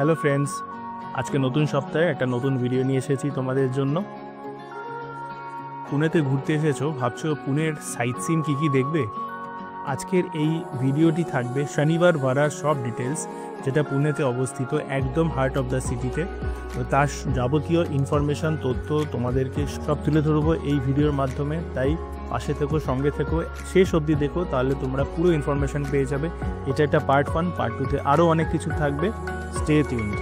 Hello friends, আজকে নতুন সপ্তাহে একটা নতুন ভিডিও নিয়ে এসেছি তোমাদের জন্য। পুনেতে ঘুরতে এসেছো, ভাবছো পুনের সাইট সিন কী কী দেখবে? আজকের এই ভিডিওটি থাকবে শনিবার ভাড়ার সব ডিটেলস, যেটা পুনেতে অবস্থিত, একদম হার্ট অফ দ্য সিটিতে। তো তার যাবতীয় ইনফরমেশান, তথ্য তোমাদেরকে সব তুলে ধরবো এই ভিডিওর মাধ্যমে। তাই পাশে থেকো, সঙ্গে থেকো, শেষ অবধি দেখো, তাহলে তোমরা পুরো ইনফরমেশান পেয়ে যাবে। এটা একটা পার্ট 1, পার্ট 2তে আরও অনেক কিছু থাকবে। Stay tuned.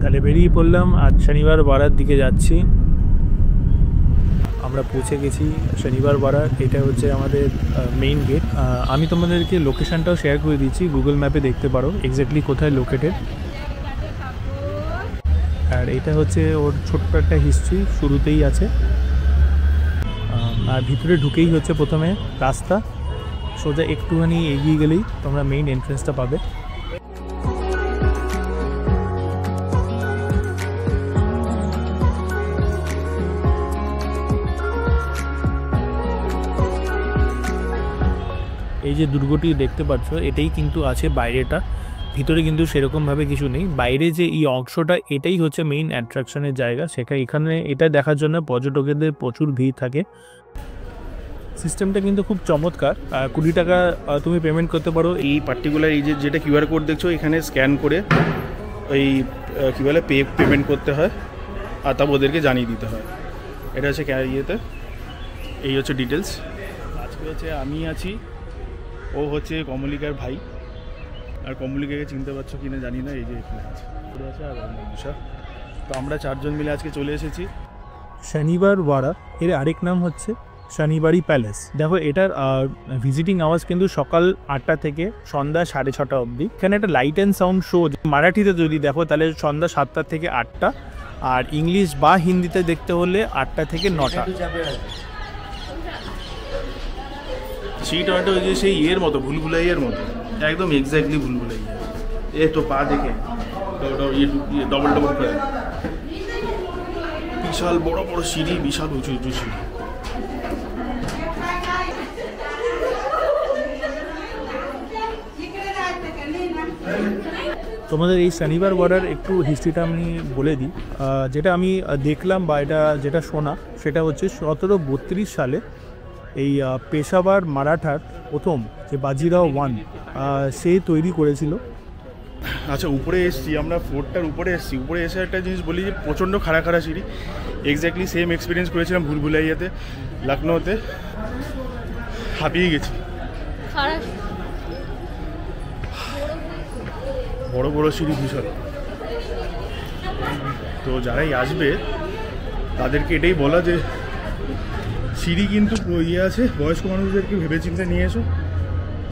তাহলে বেরিয়ে পড়লাম, আজ শনিবার বাড়ার দিকে যাচ্ছি। আমরা পৌঁছে গেছি শনিবার বাড়ার। এটা হচ্ছে আমাদের মেইন গেট। আমি তোমাদেরকে লোকেশানটাও শেয়ার করে দিচ্ছি, গুগল ম্যাপে দেখতে পারো এক্স্যাক্টলি কোথায় লোকেটেড। আর এটা হচ্ছে ওর ছোট্ট একটা হিস্ট্রি, শুরুতেই আছে। আর ভিতরে ঢুকেই হচ্ছে প্রথমে রাস্তা, সোজা একটুখানি এগিয়ে গেলেই তোমরা মেইন এন্ট্রেন্সটা পাবে। এই যে দুর্গটি দেখতে পাচ্ছ, এটাই কিন্তু আছে বাইরেটা, ভিতরে কিন্তু সেরকমভাবে কিছু নেই। বাইরে যে এই অংশটা, এটাই হচ্ছে মেইন অ্যাট্রাকশনের জায়গা। এখানে এটা দেখার জন্য পর্যটকদের প্রচুর ভিড় থাকে। সিস্টেমটা কিন্তু খুব চমৎকার। 20 টাকা তুমি পেমেন্ট করতে পারো। এই পার্টিকুলার এই যেটা কিউআর কোড দেখছো, এখানে স্ক্যান করে ওই কী বলে পেমেন্ট করতে হয়, আর তারপর ওদেরকে জানিয়ে দিতে হয়। এটা হচ্ছে ইয়েতে, এই হচ্ছে ডিটেলস। আজকে হচ্ছে আমি আছি, ও হচ্ছে কমলিকার ভাই। আর কমলিকাকে চিনতে পারছো কিনা জানি না, এই যে এখানে আছে আর মনীষা। তো আমরা 4 জন মিলে আজকে চলে এসেছি। শনিবার বাড়া এর আরেক নাম হচ্ছে শনিবারি প্যালেস। দেখো, এটার ভিজিটিং আওয়ার্স কিন্তু সকাল 8টা থেকে সন্ধ্যা 6:30 অবধি। এখানে একটা লাইট অ্যান্ড সাউন্ড শো, মারাঠিতে যদি দেখো তাহলে সন্ধ্যা 7টা থেকে 8টা, আর ইংলিশ বা হিন্দিতে দেখতে হলে 8টা থেকে 9টা। সিটটা ওই যে সেই ইয়ের মতো, ভুলভুলাইয়ের মতো, একদম এক্স্যাক্টলি ভুলভুলাইয়া। এ তো পা দেখে ডবল করে, বিশাল বড় বড় সিঁড়ি, বিশাল উঁচু উঁচু সিঁড়ি। তোমাদের এই শনিবার বাড়ার একটু হিস্ট্রিটা আমি বলে দিই। যেটা আমি দেখলাম বা যেটা শোনা, সেটা হচ্ছে 1732 সালে এই পেশাওয়ার মারাঠার প্রথম যে বাজিরাও 1 সে তৈরি করেছিল। আচ্ছা, উপরে এসছি আমরা, ফোর্টটার উপরে এসছি। উপরে এসে একটা জিনিস বলি যে প্রচণ্ড খাড়া সিঁড়ি। এক্স্যাক্টলি সেম এক্সপিরিয়েন্স করেছিলাম ভুলভুলাইয়াতে, লখনৌতে। হাঁপিয়ে গেছি। বড় বড় সিঁড়ি, ভীষণ। তো যারাই আসবে তাদেরকে এটাই বলা যে সিঁড়ি কিন্তু ইয়ে আছে, বয়স্ক মানুষদেরকে ভেবেচিন্তে নিয়ে এসো।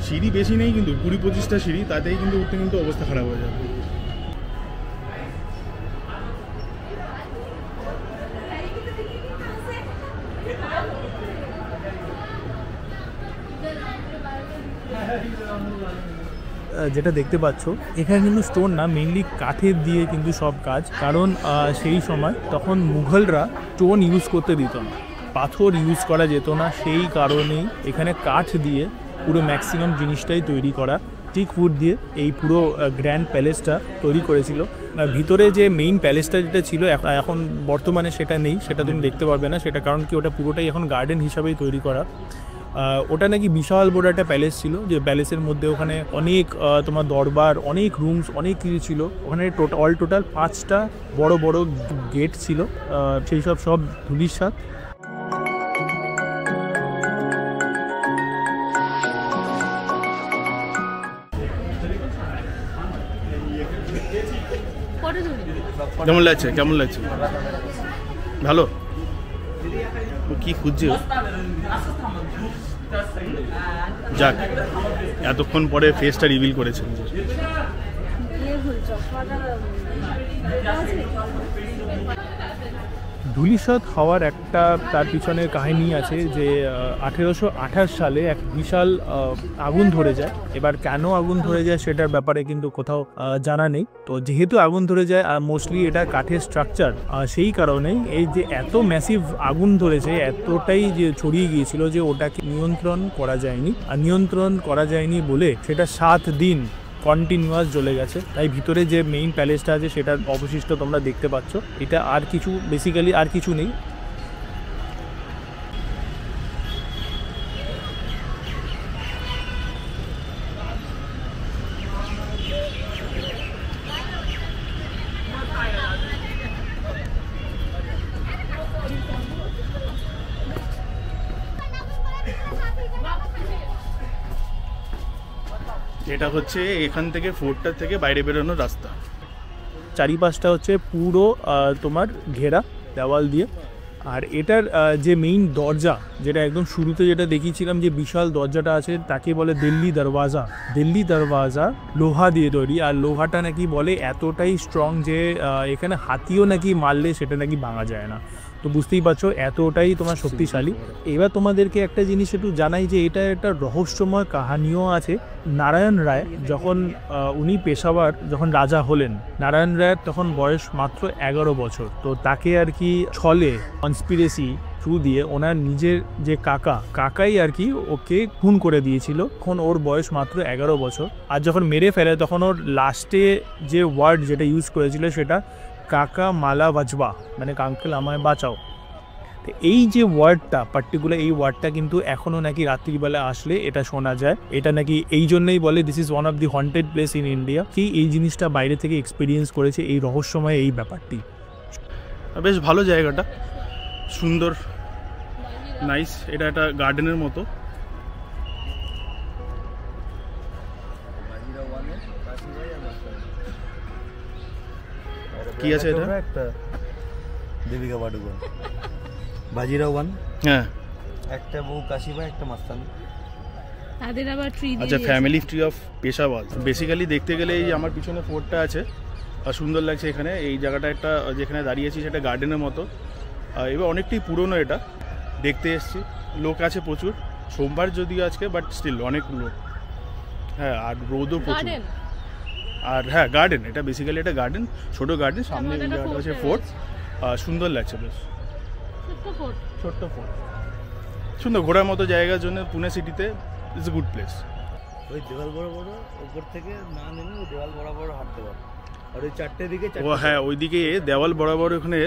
সিঁড়ি বেশি নেই কিন্তু, 20-25টা সিঁড়ি, তাতেই কিন্তু উঠতে কিন্তু অবস্থা খারাপ হয়ে যাবে। যেটা দেখতে পাচ্ছ এখানে কিন্তু স্টোন না, মেইনলি কাঠের দিয়ে কিন্তু সব কাজ। কারণ সেই সময় তখন মুঘলরা স্টোন ইউজ করতে দিত না, পাথর ইউজ করা যেত না, সেই কারণেই এখানে কাঠ দিয়ে পুরো ম্যাক্সিমাম জিনিসটাই তৈরি করা। টিক উড দিয়ে এই পুরো গ্র্যান্ড প্যালেসটা তৈরি করেছিল। ভিতরে যে মেইন প্যালেসটা যেটা ছিল, এখন বর্তমানে সেটা নেই, সেটা তুমি দেখতে পারবে না। সেটা কারণ কি, ওটা পুরোটাই এখন গার্ডেন হিসাবেই তৈরি করা। ওটা নাকি বিশাল বড় একটা প্যালেস ছিল, যে প্যালেসের মধ্যে ওখানে অনেক তোমার দরবার, অনেক রুমস, অনেক কিছু ছিল। ওখানে অল টোটাল 5টা বড় বড় গেট ছিল, সেই সব ধুলিস্বাদ। কেমন লাগছে ভালো? কি খুঁজছে? যাক, এতক্ষণ পরে ফেসটা রিভিল করেছেন। ধূলিসাৎ হওয়ার একটা তার পিছনে কাহিনী আছে যে 1828 সালে এক বিশাল আগুন ধরে যায়। এবার কেন আগুন ধরে যায় সেটার ব্যাপারে কিন্তু কোথাও জানা নেই। তো যেহেতু আগুন ধরে যায় মোস্টলি এটা কাঠের স্ট্রাকচার, সেই কারণেই এই যে এত ম্যাসিভ আগুন ধরেছে, এতটাই যে ছড়িয়ে গিয়েছিল যে ওটাকে নিয়ন্ত্রণ করা যায়নি। আর নিয়ন্ত্রণ করা যায়নি বলে সেটা 7 দিন কন্টিনিউয়াস জ্বলে গেছে। তাই ভিতরে যে মেইন প্যালেসটা আছে সেটার অবশিষ্ট তোমরা দেখতে পাচ্ছ। এটা আর কিছু বেসিক্যালি আর কিছু নেই। এটা হচ্ছে এখান থেকে ফোর্টটা থেকে বাইরে বেরোনোর রাস্তা। চারিপাশটা হচ্ছে পুরো তোমার ঘেরা দেওয়াল দিয়ে। আর এটার যে মেইন দরজা, যেটা একদম শুরুতে যেটা দেখিয়েছিলাম যে বিশাল দরজাটা আছে, তাকে বলে দিল্লি দরওয়াজা। দিল্লি দরওয়াজা লোহা দিয়ে তৈরি, আর লোহাটা নাকি বলে এতটাই স্ট্রং যে এখানে হাতিও নাকি মারলে সেটা নাকি ভাঙা যায় না। তো বুঝতেই পারছো এতটাই তোমার শক্তিশালী। এবার তোমাদেরকে একটা জিনিস একটু জানাই যে এটা একটা রহস্যময় কাহিনীও আছে। নারায়ণ রায় যখন উনি পেশাওয়ার যখন রাজা হলেন, নারায়ণ রায়ের তখন বয়স মাত্র 11 বছর। তো তাকে আর কি ছলে কনস্পিরেসি থ্রু দিয়ে ওনার নিজের যে কাকাই আর কি ওকে খুন করে দিয়েছিল। তখন ওর বয়স মাত্র 11 বছর। আর যখন মেরে ফেলে তখন ওর লাস্টে যে ওয়ার্ড যেটা ইউজ করেছিল সেটা কাকা মালা বাঁচবা, মানে আঙ্কেল আমায় বাঁচাও। তো এই যে ওয়ার্ডটা পার্টিকুলার, এই ওয়ার্ডটা কিন্তু এখনও নাকি রাত্রিবেলা আসলে এটা শোনা যায়। এটা নাকি এই জন্যই বলে this is one of the haunted place in India, কি এই জিনিসটা বাইরে থেকে এক্সপিরিয়েন্স করেছে এই রহস্যময় এই ব্যাপারটি। বেশ ভালো জায়গাটা, সুন্দর, নাইস। এটা একটা গার্ডেনের মতো। কি আছে এটা? একটা দেবিকা পাডুকোন, বাজিরাও ওয়ান, হ্যাঁ, একটা বউ কাশিবা, একটা মাস্তান। তাদের আবার ট্রি দিয়ে আচ্ছা, family tree of Peshawar. Basically দেখতে গেলে এই আমার পিছনে ফোর্টটা আছে, আর সুন্দর লাগছে এখানে। এই জায়গাটা একটা যেখানে দাঁড়িয়েছি সেটা গার্ডেনের মতো। এবার অনেকটাই পুরনো এটা, দেখতে এসছি। লোক আছে প্রচুর, সোমবার যদিও আজকে, বাট স্টিল অনেক লোক। হ্যাঁ, আর রোদও প্রচুর। আর হ্যাঁ, গার্ডেন, এটা বেসিক্যালি একটা গার্ডেন, ছোটো গার্ডেন। সামনে এই জায়গাটা হচ্ছে ফোর্ট, সুন্দর লাগছে বেশ। ছোট্ট ফোর্ট, সুন্দর ঘোরার মতো জায়গার জন্য পুনে সিটিতে ইটস এ গুড প্লেস। ওই দেওয়াল বড় বড় উপর থেকে না নেমে ওই দেওয়াল বরাবর হাঁটতে পারো। আর ওই চারটে দিকে ও হ্যাঁ, ওইদিকে দেওয়াল বরাবর ওখানে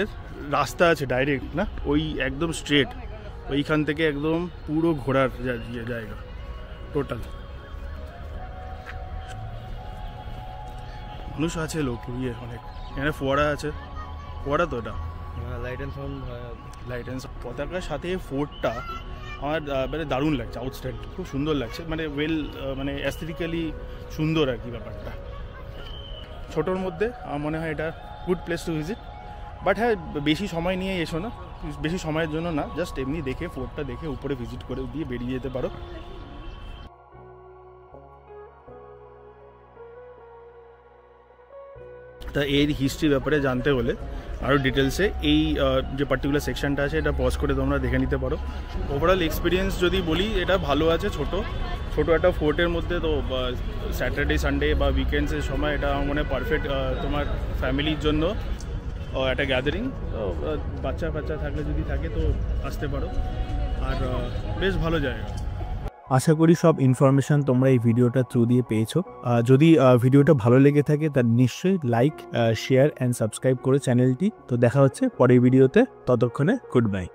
রাস্তা আছে ডাইরেক্ট, না ওই একদম স্ট্রেট, ওইখান থেকে একদম পুরো ঘোরার জায়গা টোটাল। মানুষ আছে, লোক অনেক। এখানে ফোয়ারা আছে, ফোয়ারা তো এটা light and sound, light and পতাকার সাথে ফোর্টটা আমার মানে দারুণ লাগছে, আউটস্ট্যান্ড, খুব সুন্দর লাগছে। মানে মানে অ্যাস্থেটিক্যালি সুন্দর আর কি ব্যাপারটা। ছোটোর মধ্যে আমার মনে হয় এটা good place to visit. But হ্যাঁ, বেশি সময় নিয়ে এসো না, বেশি সময়ের জন্য না, জাস্ট এমনি দেখে ফোর্টটা দেখে উপরে ভিজিট করে দিয়ে বেরিয়ে যেতে পারো। তা এর হিস্ট্রি ব্যাপারে জানতে হলে আরও ডিটেলসে এই যে পার্টিকুলার সেকশনটা আছে এটা পজ করে তোমরা দেখে নিতে পারো। ওভারঅল এক্সপিরিয়েন্স যদি বলি, এটা ভালো আছে। ছোটো একটা ফোর্টের মধ্যে, তো স্যাটারডে সানডে বা উইকেন্ডসের সময় এটা আমার মনে হয় পারফেক্ট তোমার ফ্যামিলির জন্য একটা গ্যাদারিং। তো বাচ্চা থাকলে যদি থাকে তো আসতে পারো, আর বেশ ভালো জায়গা। আশা করি সব ইনফরমেশন তোমরা এই ভিডিওটা থ্রু দিয়ে পেয়েছো। যদি ভিডিওটা ভালো লেগে থাকে তার নিশ্চয়ই লাইক, শেয়ার অ্যান্ড সাবস্ক্রাইব করে চ্যানেলটি। তো দেখা হচ্ছে পরের ভিডিওতে, ততক্ষণে গুড বাই।